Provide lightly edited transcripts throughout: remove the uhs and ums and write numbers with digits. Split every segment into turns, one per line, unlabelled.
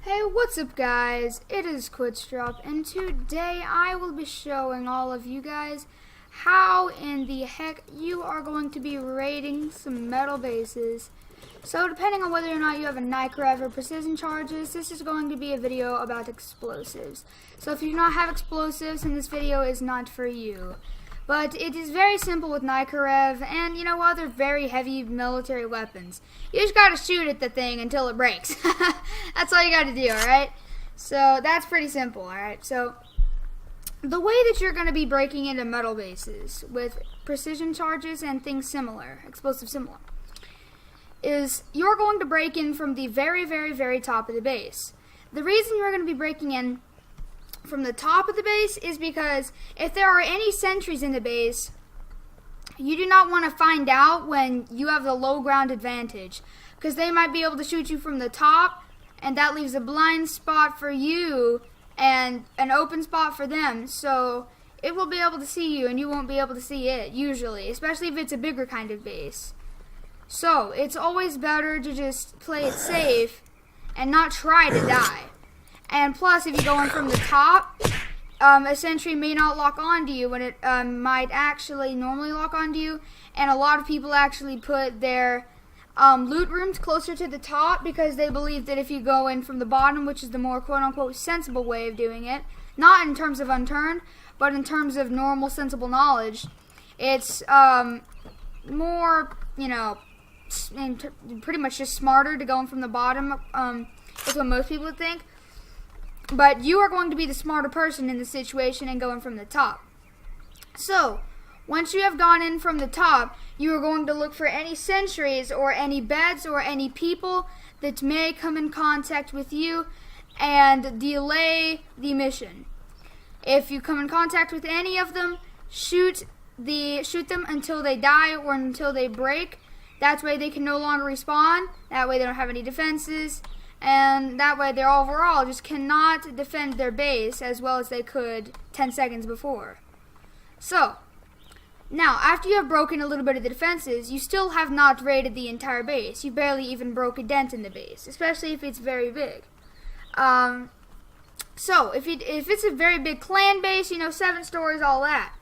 Hey, what's up guys? It is Quitstrop, and today I will be showing all of you guys how in the heck you are going to be raiding some metal bases. So depending on whether or not you have a Nycrev or precision charges, this is going to be a video about explosives. So if you do not have explosives, then this video is not for you. But it is very simple with Nycrev and, you know, other very heavy military weapons. You just gotta shoot at the thing until it breaks. That's all you gotta do, alright? So that's pretty simple, alright? So the way that you're gonna be breaking into metal bases with precision charges and things similar, explosive similar, is you're going to break in from the very, very, very top of the base. The reason you're gonna be breaking in from the top of the base is because if there are any sentries in the base, you do not want to find out when you have the low ground advantage, because they might be able to shoot you from the top, and that leaves a blind spot for you and an open spot for them. So it will be able to see you and you won't be able to see it usually, especially if it's a bigger kind of base. So it's always better to just play it safe and not try to die. And plus, if you go in from the top, a sentry may not lock onto you when it might actually normally lock onto you. And a lot of people actually put their loot rooms closer to the top because they believe that if you go in from the bottom, which is the more quote-unquote sensible way of doing it, not in terms of Unturned, but in terms of normal sensible knowledge, it's more, you know, pretty much just smarter to go in from the bottom. That's what most people would think. But you are going to be the smarter person in the situation and going from the top. So, once you have gone in from the top, you are going to look for any sentries or any beds or any people that may come in contact with you and delay the mission. If you come in contact with any of them, shoot them until they die or until they break. That way they can no longer respawn. That way they don't have any defenses. And that way they overall just cannot defend their base as well as they could 10 seconds before. So, now after you have broken a little bit of the defenses, you still have not raided the entire base. You barely even broke a dent in the base, especially if it's very big. So, if it's a very big clan base, you know, 7 stories, all that,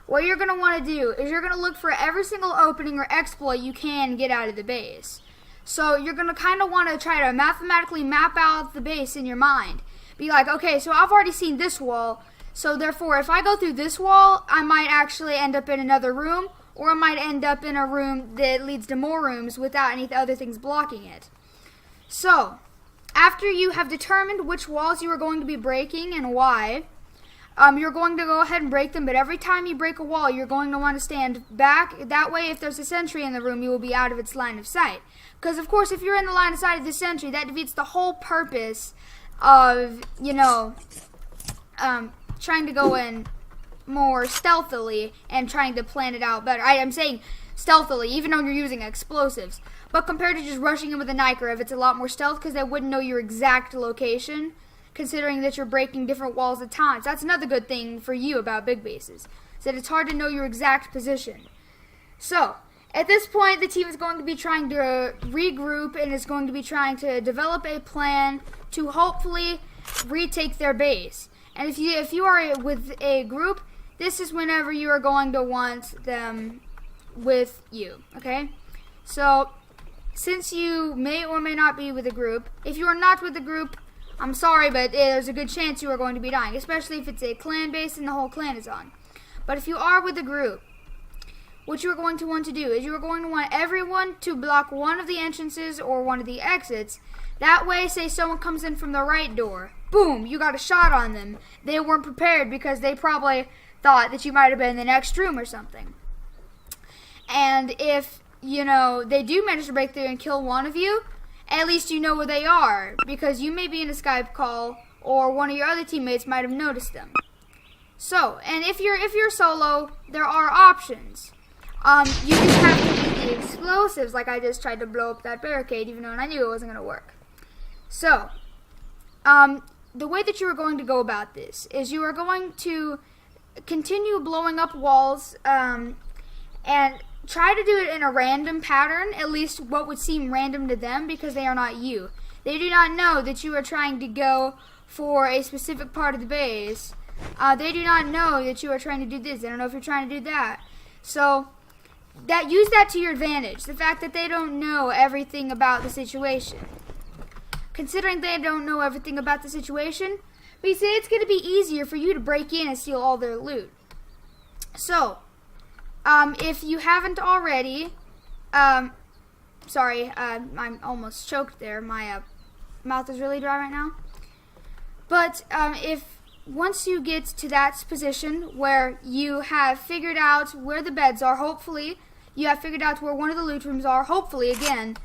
what you're going to want to do is you're going to look for every single opening or exploit you can get out of the base. So you're going to kind of want to try to mathematically map out the base in your mind. Be like, okay, so I've already seen this wall, so therefore if I go through this wall, I might actually end up in another room, or I might end up in a room that leads to more rooms without any other things blocking it. So, after you have determined which walls you are going to be breaking and why, you're going to go ahead and break them, but every time you break a wall, you're going to want to stand back. That way, if there's a sentry in the room, you will be out of its line of sight. Because, of course, if you're in the line of sight of the sentry, that defeats the whole purpose of, you know, trying to go in more stealthily and trying to plan it out better. I'm saying stealthily, even though you're using explosives. But compared to just rushing in with a Nycrev, it's a lot more stealth because they wouldn't know your exact location, considering that you're breaking different walls at times. That's another good thing for you about big bases, is that it's hard to know your exact position. So, at this point, the team is going to be trying to regroup and is going to be trying to develop a plan to hopefully retake their base. And if you are with a group, this is whenever you are going to want them with you, okay? So, since you may or may not be with a group, if you are not with a group, I'm sorry, but there's a good chance you are going to be dying, especially if it's a clan base and the whole clan is on. But if you are with a group, what you are going to want to do is you are going to want everyone to block one of the entrances or one of the exits. That way, say someone comes in from the right door, boom, you got a shot on them. They weren't prepared because they probably thought that you might have been in the next room or something. And if, you know, they do manage to break through and kill one of you, at least you know where they are, because you may be in a Skype call, or one of your other teammates might have noticed them. So, and if you're solo, there are options. You just have to use the explosives, like I just tried to blow up that barricade, even though I knew it wasn't going to work. So, the way that you are going to go about this is you are going to continue blowing up walls, and try to do it in a random pattern, at least what would seem random to them, because they are not you. They do not know that you are trying to go for a specific part of the base. They do not know that you are trying to do this. They don't know if you're trying to do that. So use that to your advantage. The fact that they don't know everything about the situation. Considering they don't know everything about the situation, we say it's going to be easier for you to break in and steal all their loot. So, if you haven't already, sorry, I'm almost choked there. My mouth is really dry right now. But if once you get to that position where you have figured out where the beds are, hopefully, you have figured out where one of the loot rooms are, hopefully, again.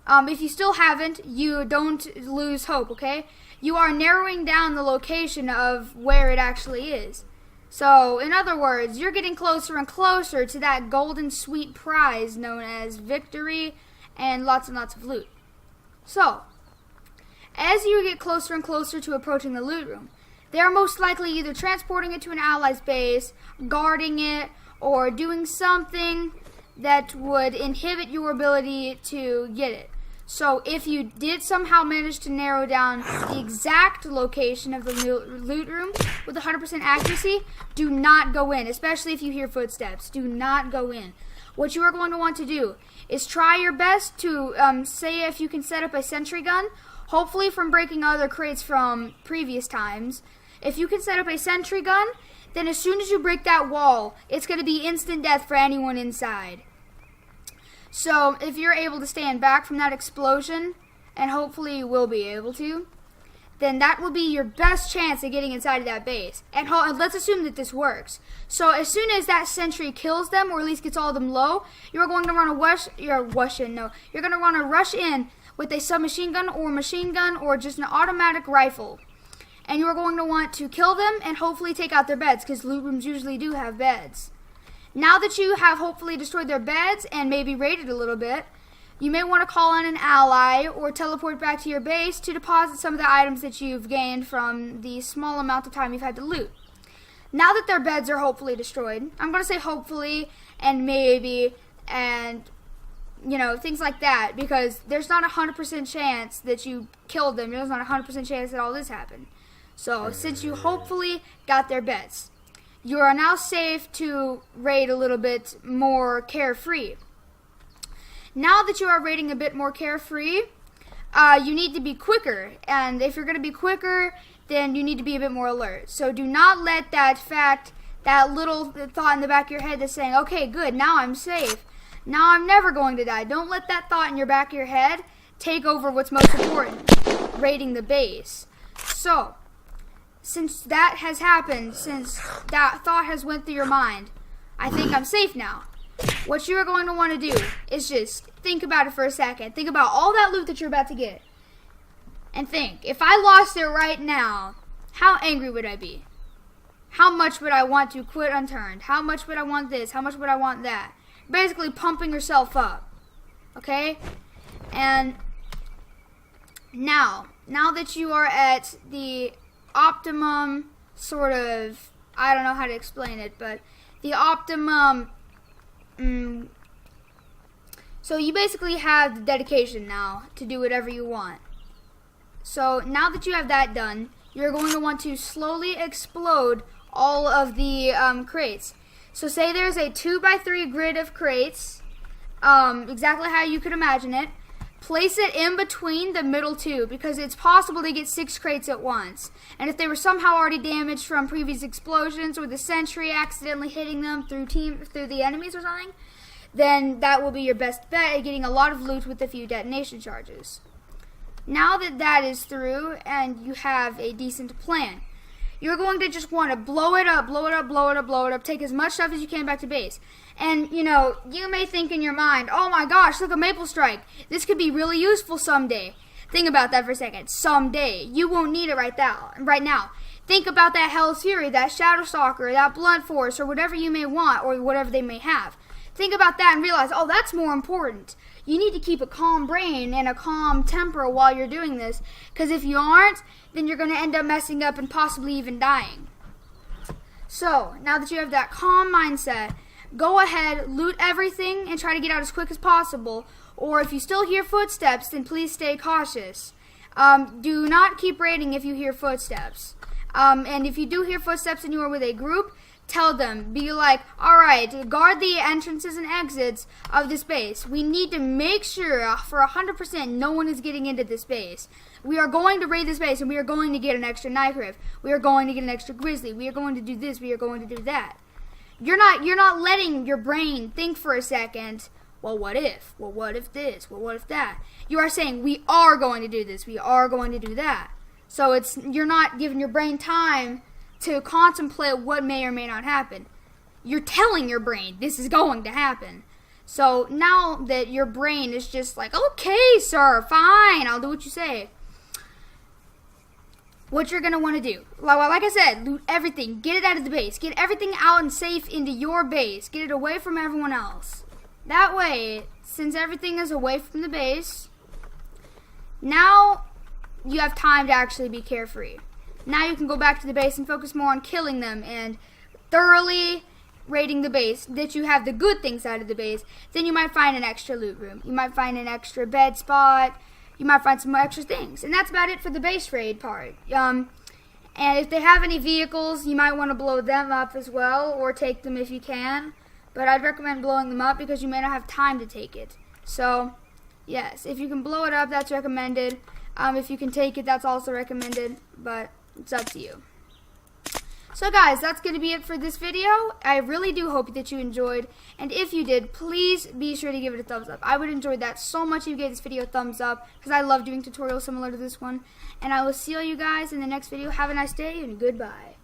If you still haven't, you don't lose hope, okay? You are narrowing down the location of where it actually is. So, in other words, you're getting closer and closer to that golden sweet prize known as victory and lots of loot. So, as you get closer and closer to approaching the loot room, they are most likely either transporting it to an ally's base, guarding it, or doing something that would inhibit your ability to get it. So if you did somehow manage to narrow down the exact location of the loot room with 100% accuracy, do not go in, especially if you hear footsteps. Do not go in. What you are going to want to do is try your best to say if you can set up a sentry gun, hopefully from breaking other crates from previous times. If you can set up a sentry gun, then as soon as you break that wall, it's going to be instant death for anyone inside. So, if you're able to stand back from that explosion, and hopefully you will be able to, then that will be your best chance of getting inside of that base. And let's assume that this works. So, as soon as that sentry kills them, or at least gets all of them low, you're going to want to you're going to want to rush in with a submachine gun or machine gun or just an automatic rifle. And you're going to want to kill them and hopefully take out their beds, because loot rooms usually do have beds. Now that you have hopefully destroyed their beds and maybe raided a little bit, you may want to call on an ally or teleport back to your base to deposit some of the items that you've gained from the small amount of time you've had to loot. Now that their beds are hopefully destroyed, I'm going to say hopefully and maybe and, things like that, because there's not a 100% chance that you killed them. There's not a 100% chance that all this happened. So, since you hopefully got their beds, you are now safe to raid a little bit more carefree. Now that you are raiding a bit more carefree, you need to be quicker. And if you're going to be quicker, then you need to be a bit more alert. So do not let that little thought in the back of your head that's saying, okay, good, now I'm safe. Now I'm never going to die. Don't let that thought in your back of your head take over what's most important, raiding the base. So, since that has happened, since that thought has went through your mind, I think I'm safe now. What you are going to want to do is just think about it for a second. Think about all that loot that you're about to get. And think, if I lost it right now, how angry would I be? How much would I want to quit Unturned? How much would I want this? How much would I want that? Basically pumping yourself up. Okay? And now that you are at the optimum sort of, I don't know how to explain it, but the optimum, so you basically have the dedication now to do whatever you want. So now that you have that done, you're going to want to slowly explode all of the crates. So say there's a 2x3 grid of crates, exactly how you could imagine it. Place it in between the middle two, because it's possible to get 6 crates at once. And if they were somehow already damaged from previous explosions or the sentry accidentally hitting them through the enemies or something, then that will be your best bet at getting a lot of loot with a few detonation charges. Now that that is through and you have a decent plan, you're going to just want to blow it up, take as much stuff as you can back to base. And, you may think in your mind, oh my gosh, look at Maple Strike. This could be really useful someday. Think about that for a second. Someday. You won't need it right now. Think about that Hell's Fury, that Shadow Stalker, that Blunt Force, or whatever you may want, or whatever they may have. Think about that and realize, oh, that's more important. You need to keep a calm brain and a calm temper while you're doing this, because if you aren't, then you're going to end up messing up and possibly even dying. So, now that you have that calm mindset, go ahead, loot everything, and try to get out as quick as possible. Or if you still hear footsteps, then please stay cautious. Do not keep raiding if you hear footsteps. And if you do hear footsteps and you are with a group, tell them. Be like, alright, guard the entrances and exits of this base. We need to make sure for 100% no one is getting into this base. We are going to raid this base and we are going to get an extra knife rift. We are going to get an extra grizzly. We are going to do this. We are going to do that. You're not letting your brain think for a second, well, what if? Well, what if this? Well, what if that? You are saying, we are going to do this. We are going to do that. So you're not giving your brain time to contemplate what may or may not happen. You're telling your brain this is going to happen. So now that your brain is just like, okay, sir, fine, I'll do what you say. What you're going to want to do, like I said, loot everything. Get it out of the base. Get everything out and safe into your base. Get it away from everyone else. That way, since everything is away from the base, now you have time to actually be carefree. Now you can go back to the base and focus more on killing them and thoroughly raiding the base. That you have the good things out of the base. Then you might find an extra loot room. You might find an extra bed spot. You might find some extra things. And that's about it for the base raid part. And if they have any vehicles, you might want to blow them up as well, or take them if you can. But I'd recommend blowing them up because you may not have time to take it. So, yes, if you can blow it up, that's recommended. If you can take it, that's also recommended. But it's up to you. So guys, that's going to be it for this video. I really do hope that you enjoyed. And if you did, please be sure to give it a thumbs up. I would enjoy that so much if you gave this video a thumbs up, because I love doing tutorials similar to this one. And I will see all you guys in the next video. Have a nice day and goodbye.